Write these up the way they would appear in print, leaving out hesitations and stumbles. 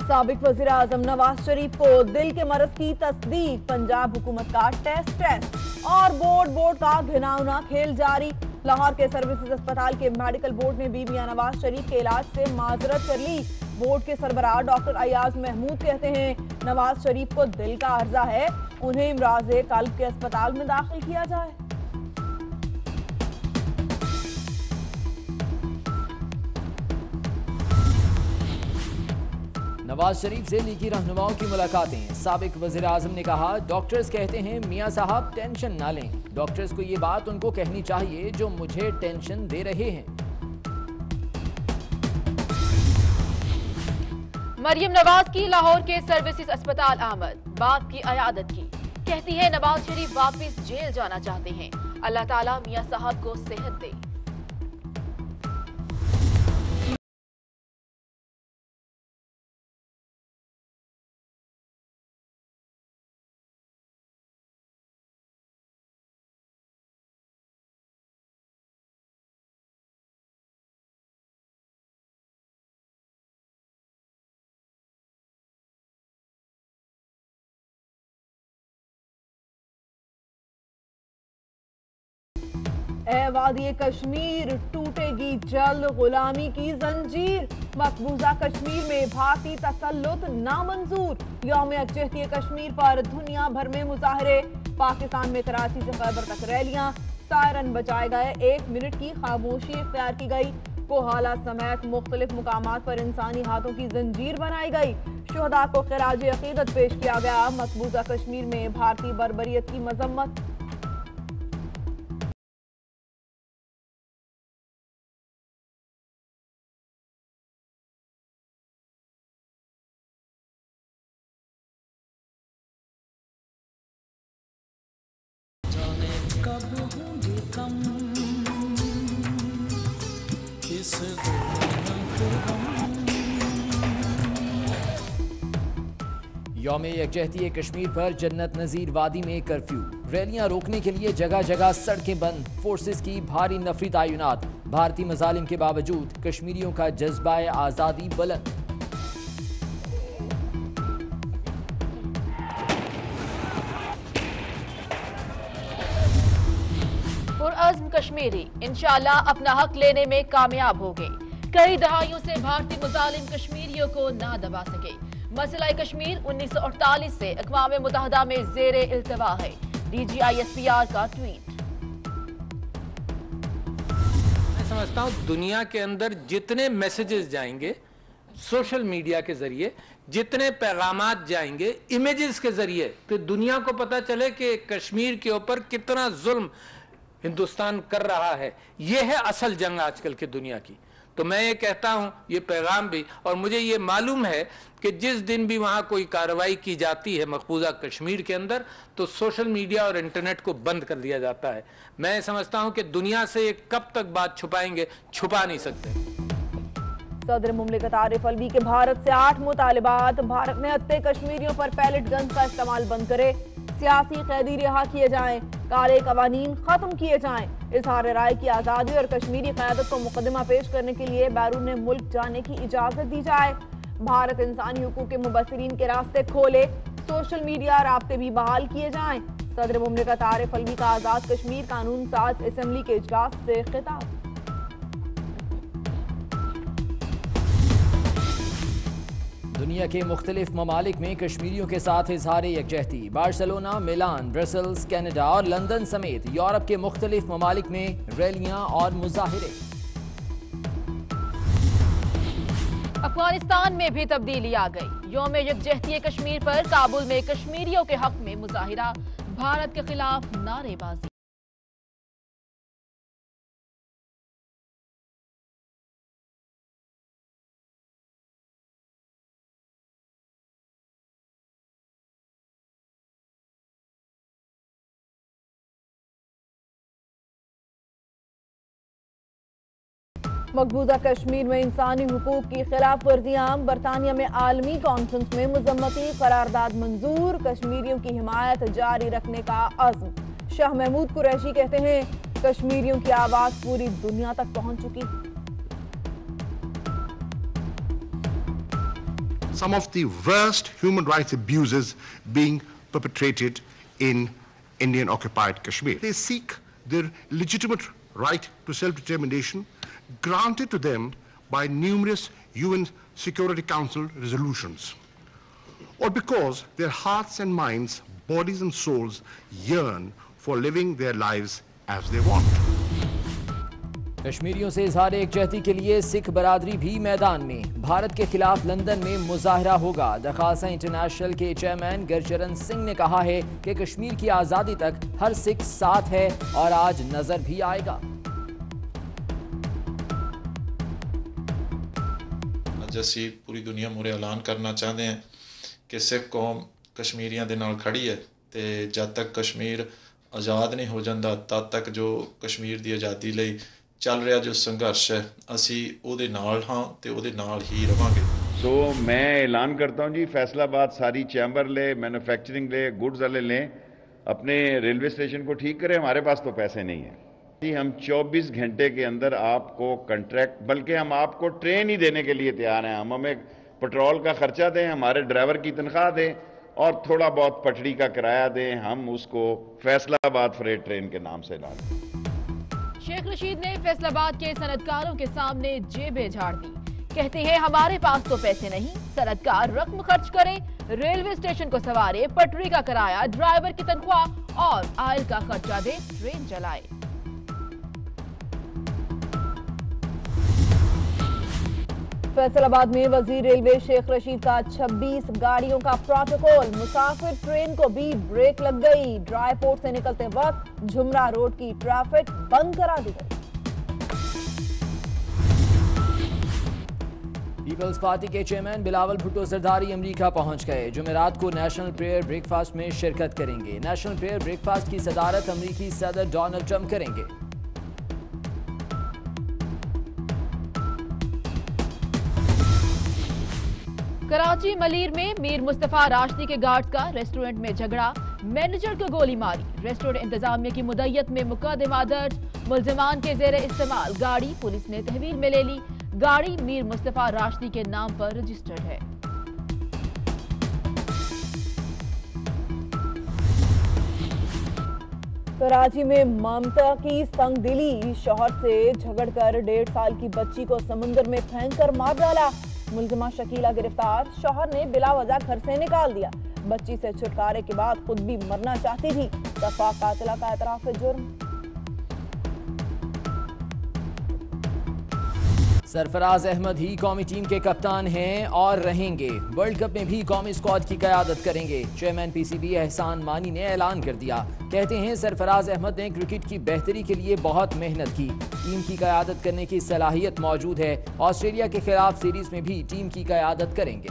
साबिक वजीर आजम नवाज शरीफ को दिल के मरज की तस्दीक, पंजाब हुकूमत का टेस्ट और बोर्ड का घिनौना खेल जारी। लाहौर के सर्विसेज अस्पताल के मेडिकल बोर्ड ने बीबिया नवाज शरीफ के इलाज से माजरत कर ली। बोर्ड के सरबराह डॉक्टर अयाज महमूद कहते हैं नवाज शरीफ को दिल का अर्जा है, उन्हें इमराज़े कल्ब के अस्पताल में दाखिल किया जाए। नवाज शरीफ से लीगी रहनुमाओं की मुलाकातें। साबिक वज़ीर आज़म ने कहा डॉक्टर्स कहते हैं मियां साहब टेंशन ना लें, डॉक्टर्स को ये बात उनको कहनी चाहिए जो मुझे टेंशन दे रहे हैं। मरियम नवाज की लाहौर के सर्विसेज अस्पताल आमद, बाप की अयादत की। कहती है नवाज शरीफ वापस जेल जाना चाहते हैं, अल्लाह ताला मियां साहब को सेहत दे। वादी कश्मीर टूटेगी जल्द, गुलामी की जंजीर। मकबूजा कश्मीर में भारतीय तसल्लुत नामंजूर। यौम यकजहती कश्मीर पर दुनिया भर में मुजाहरे। पाकिस्तान में कराची से खैबर तक रैलियां। सायरन बजाए गए, 1 मिनट की खामोशी इख्तियार की गई। कोहाला समेत मुख्तलिफ मुकामात पर इंसानी हाथों की जंजीर बनाई गई। शुहदा को खिराज अकीदत पेश किया गया। मकबूजा कश्मीर में भारतीय बर्बरियत की मजम्मत। यौम यकजहती कश्मीर पर जन्नत नज़ीर वादी में कर्फ्यू। रैलियां रोकने के लिए जगह जगह सड़कें बंद। फोर्सेस की भारी नफरी तैनात। भारतीय मजालिम के बावजूद कश्मीरियों का जज्बा आज़ादी बुलंद। पुरअज़्म कश्मीरी इंशाअल्लाह अपना हक लेने में कामयाब होंगे। कई दहाइयों से भारतीय मुजालिम कश्मीरियों को ना दबा सके। मसला कश्मीर 1948 से अक़वाम मुत्तहिदा में ज़ेरे इल्तिवा है। DGISPR का ट्वीट। मैं समझता हूँ दुनिया के अंदर जितने मैसेजेस जाएंगे सोशल मीडिया के जरिए, जितने पैगामात जाएंगे इमेजेस के जरिए, तो दुनिया को पता चले कि कश्मीर के ऊपर कितना जुल्म हिंदुस्तान कर रहा है। यह है असल जंग आजकल की दुनिया की। तो मैं ये कहता हूं, ये पैगाम भी, और मुझे ये मालूम है कि जिस दिन भी वहां कोई कार्रवाई की जाती है मकबूजा कश्मीर के अंदर, तो सोशल मीडिया और इंटरनेट को बंद कर दिया जाता है। मैं समझता हूं कि दुनिया से ये कब तक बात छुपाएंगे, छुपा नहीं सकते। सदर मुमलिकत आरिफ अलवी के भारत से 8 मुतालिबात। भारत ने हत्ते कश्मीरियों पर पैलेट गन्स का इस्तेमाल बंद करे। सियासी कैदी रिहा किए जाएं, काले कवानीन खत्म किए जाएं। इजहार राय की आज़ादी और कश्मीरी क़यादत को मुकदमा पेश करने के लिए बैरून मुल्क जाने की इजाज़त दी जाए। भारत इंसानी हुकूक के मुबस्सिरीन के रास्ते खोले। सोशल मीडिया राब्ते भी बहाल किए जाएं। सदर मुमलिकत आरिफ अलवी का आज़ाद कश्मीर कानून साज असम्बली के इजलास से खिताब। दुनिया के मुख्तलिफ ममालिक में कश्मीरियों के साथ इजहार यकजहती। बार्सिलोना, मिलान, ब्रसल्स, कनाडा और लंदन समेत यूरोप के मुख्तलिफ ममालिक में रैलियां और मुजाहिरे। अफगानिस्तान में भी तब्दीली आ गई। यौम यकजहती कश्मीर पर काबुल में कश्मीरियों के हक में मुजाहिरा। भारत के खिलाफ नारेबाजी। मकबूजा कश्मीर में इंसानी हुकूक की खिलाफ वर्जियां। बरतानिया में आलमी कॉन्फ्रेंस में मुजम्मती करारदाद मंजूर। कश्मीरियों की हिमायत जारी रखने का अज़्म। शाह महमूद कुरैशी कहते हैं कश्मीरियों की आवाज पूरी दुनिया तक पहुंच चुकी। some of the worst human rights abuses being perpetrated in Indian occupied Kashmir. They seek their legitimate right to self-determination granted to them by numerous UN Security Council resolutions, or because their hearts and minds, bodies and souls yearn for living their lives as they want. कश्मीरियों से इजहार एकजहती के लिए सिख बरादरी भी मैदान में। भारत के खिलाफ लंदन में मुजाहरा होगा। द खालसा इंटरनेशनल के चेयरमैन गुरचरण सिंह ने कहा है कि कश्मीर की आज़ादी तक हर सिख साथ है और आज नजर भी आएगा। ਅੱਜ ਅਸੀਂ ਪੂਰੀ ਦੁਨੀਆ ਮੂਹਰੇ ਐਲਾਨ ਕਰਨਾ ਚਾਹੁੰਦੇ ਹਾਂ ਕਿ ਸਿੱਖ ਕੌਮ ਕਸ਼ਮੀਰੀਆਂ ਦੇ ਨਾਲ ਖੜੀ ਹੈ ਤੇ ਜਦ ਤੱਕ ਕਸ਼ਮੀਰ ਆਜ਼ਾਦ ਨਹੀਂ ਹੋ ਜਾਂਦਾ ਤਦ ਤੱਕ ਜੋ ਕਸ਼ਮੀਰ ਦੀ ਆਜ਼ਾਦੀ ਲਈ ਚੱਲ ਰਿਹਾ ਜੋ ਸੰਘਰਸ਼ ਹੈ ਅਸੀਂ ਉਹਦੇ ਨਾਲ ਹਾਂ ਤੇ ਉਹਦੇ ਨਾਲ ਹੀ ਰਵਾਂਗੇ। सो मैं ऐलान करता हूं जी, फैसलाबाद सारी चैम्बर ले, मैन्युफैक्चरिंग ले, गुड्स वाले लें, अपने रेलवे स्टेशन को ठीक करें। हमारे पास तो पैसे नहीं है जी, हम 24 घंटे के अंदर आपको कंट्रैक्ट, बल्कि हम आपको ट्रेन ही देने के लिए तैयार हैं। हम हमें पेट्रोल का खर्चा दें, हमारे ड्राइवर की तनख्वाह दें और थोड़ा बहुत पटड़ी का किराया दें, हम उसको फैसलाबाद फ्रेट ट्रेन के नाम से ला दें। शेख रशीद ने फैसलाबाद के सनतकारों के सामने जेबें झाड़ दी। कहते हैं हमारे पास तो पैसे नहीं, सनतकार रकम खर्च करें, रेलवे स्टेशन को सवारे, पटरी का किराया, ड्राइवर की तनख्वाह और आयल का खर्चा दे, ट्रेन चलाए। फैसलाबाद में वजीर रेलवे शेख रशीद का 26 गाड़ियों का प्रोटोकॉल। मुसाफिर ट्रेन को भी ब्रेक लग गई। ड्राई पोर्ट से निकलते वक्त झुमरा रोड की ट्रैफिक बंद करा दी गई। पीपल्स पार्टी के चेयरमैन बिलावल भुट्टो जरदारी अमेरिका पहुंच गए। जुमेरात को नेशनल प्रेयर ब्रेकफास्ट में शिरकत करेंगे। नेशनल प्रेयर ब्रेकफास्ट की सदारत अमेरिकी सदर डोनाल्ड ट्रंप करेंगे। कराची मलीर में मीर मुस्तफा राशदी के गार्ड्स का रेस्टोरेंट में झगड़ा, मैनेजर को गोली मारी। रेस्टोरेंट इंतजामिया की मुद्दत में मुकदमा दर्ज, मुल्जिमान के जेर इस्तेमाल गाड़ी पुलिस ने तहवील में ले ली। गाड़ी मीर मुस्तफा राशदी के नाम पर रजिस्टर्ड है। कराची में ममता की संगदिली, शौहर से झगड़कर 1.5 साल की बच्ची को समुद्र में फेंककर मार डाला। मुल्जिमा शकीला गिरफ्तार, शौहर ने बिला वजह घर से निकाल दिया। बच्ची से छुटकारे के बाद खुद भी मरना चाहती थी। दफा कातिला का एतराफ जुर्म। सरफराज अहमद ही कौमी टीम के कप्तान हैं और रहेंगे। वर्ल्ड कप में भी कौमी स्क्वाड की क़यादत करेंगे। चेयरमैन पीसीबी एहसान मानी ने ऐलान कर दिया। कहते हैं सरफराज अहमद ने क्रिकेट की बेहतरी के लिए बहुत मेहनत की। टीम की क़यादत करने की सलाहियत मौजूद है। ऑस्ट्रेलिया के खिलाफ सीरीज में भी टीम की क़यादत करेंगे।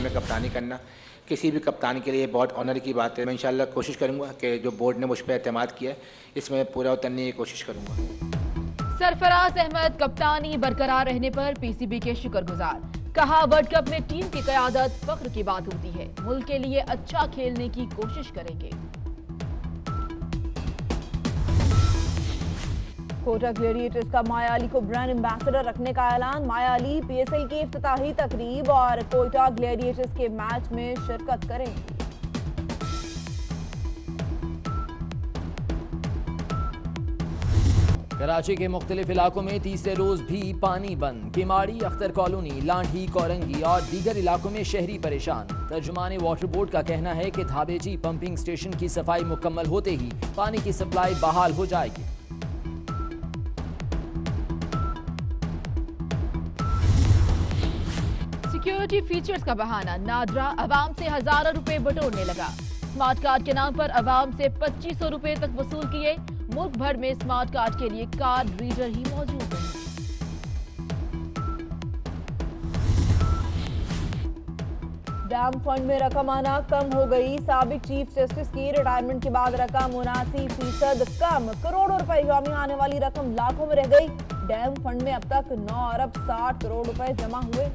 में कप्तानी करना किसी भी कप्तान के लिए बहुत ऑनर की बात है। मैं इंशाल्लाह कोशिश करूंगा कि जो बोर्ड ने मुझ पर एतमाद किया है इसमें पूरा उतरने की कोशिश करूंगा। सरफराज अहमद कप्तानी बरकरार रहने पर पीसीबी के शुक्रगुजार। कहा वर्ल्ड कप में टीम की क़यादत फख्र की बात होती है। मुल्क के लिए अच्छा खेलने की कोशिश करेंगे। कोटा ग्लेडिएटर्स का माया अली को ब्रांड एम्बेसडर रखने का ऐलान। माया अली पीएसएल की इफ्तिताही तकरीब और कोटा ग्लेडिएटर्स के मैच में शिरकत करेंगी। कराची के मुख्तलिफ इलाकों में तीसरे रोज भी पानी बंद। किमाड़ी, अख्तर कॉलोनी, लांढी, कोरंगी और दीगर इलाकों में शहरी परेशान। तर्जुमाने वाटर बोर्ड का कहना है कि धाबेजी पंपिंग स्टेशन की सफाई मुकम्मल होते ही पानी की सप्लाई बहाल हो जाएगी। सिक्योरिटी फीचर्स का बहाना, नादरा अवाम से हजारों रुपए बटोरने लगा। स्मार्ट कार्ड के नाम पर अवाम से 2500 रुपए तक वसूल किए। मुल्क भर में स्मार्ट कार्ड के लिए कार्ड रीडर ही मौजूद नहीं। डैम फंड में रकम आना कम हो गई। साबिक चीफ जस्टिस की रिटायरमेंट के बाद रकम 79% कम। करोड़ों रुपए यौमी आने वाली रकम लाखों में रह गई। डैम फंड में अब तक 9 अरब 60 करोड़ रुपए जमा हुए।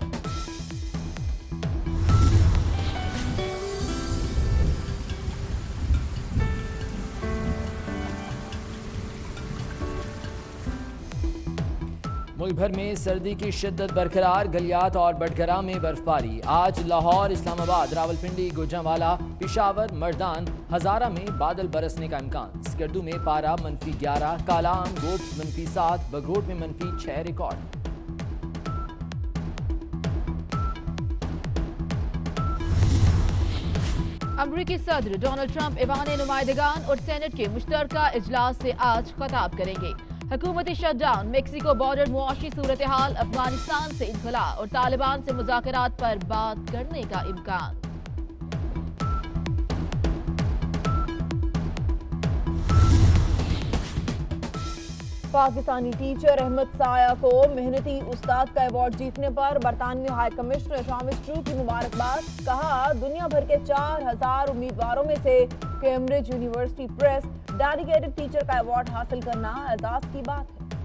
मुल्क भर में सर्दी की शिद्दत बरकरार, गलियात और बटगरा में बर्फबारी। आज लाहौर, इस्लामाबाद, रावलपिंडी, गुजरांवाला, पिशावर, मर्दान, हजारा में बादल बरसने का इम्कान। स्कर्दू में पारा -11, कालाम, गोब्स -7, बघोट में -6 रिकॉर्ड। अमरीकी सदर डोनाल्ड ट्रंप ऐवान नुमाइंदगान और सेनेट के मुश्तरका इजलास से आज खिताब करेंगे। हुकूमती शटडाउन, मेक्सिको बॉर्डर, मुआशी सूरत हाल, अफगानिस्तान से इनखला और तालिबान से मुज़ाकरात पर बात करने का इम्कान। पाकिस्तानी टीचर अहमद साया को मेहनती उस्ताद का अवार्ड जीतने पर बरतानवी हाई कमिश्नर शामिस ट्रू की मुबारकबाद। कहा, दुनिया भर के 4000 उम्मीदवारों में से Cambridge university press dedicated teacher का अवार्ड हासिल करना एजाज की बात है।